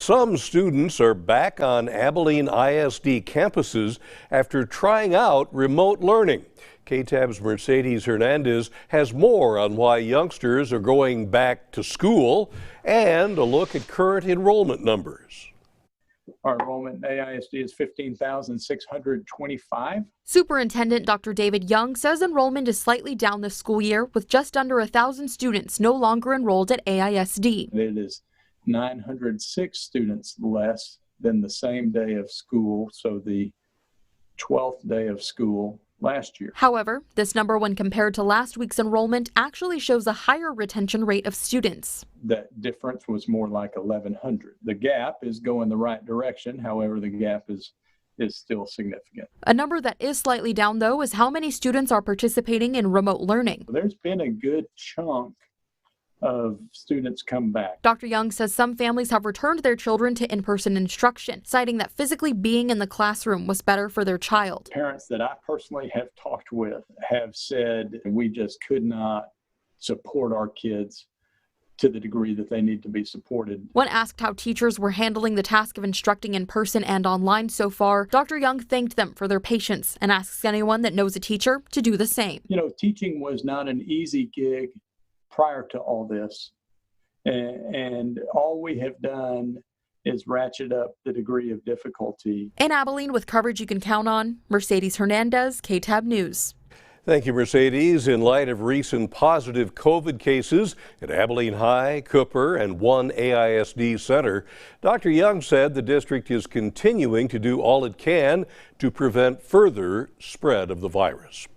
Some students are back on Abilene ISD campuses after trying out remote learning. KTAB's Mercedes Hernandez has more on why youngsters are going back to school and a look at current enrollment numbers. Our enrollment in AISD is 15,625. Superintendent Dr. David Young says enrollment is slightly down this school year, with just under 1,000 students no longer enrolled at AISD. It is 906 students less than the same day of school, so the 12th day of school last year. However, this number, when compared to last week's enrollment, actually shows a higher retention rate of students. That difference was more like 1,100. The gap is going the right direction. However, the gap is still significant. A number that is slightly down, though, is how many students are participating in remote learning. There's been a good chunk of students come back. Dr. Young says some families have returned their children to in-person instruction, citing that physically being in the classroom was better for their child. Parents that I personally have talked with have said we just could not support our kids to the degree that they need to be supported. When asked how teachers were handling the task of instructing in person and online so far, Dr. Young thanked them for their patience and asks anyone that knows a teacher to do the same. You know, teaching was not an easy gig prior to all this, and all we have done is ratchet up the degree of difficulty. In Abilene, with coverage you can count on, Mercedes Hernandez, KTAB News. Thank you, Mercedes. In light of recent positive COVID cases at Abilene High, Cooper, and one AISD center, Dr. Young said the district is continuing to do all it can to prevent further spread of the virus.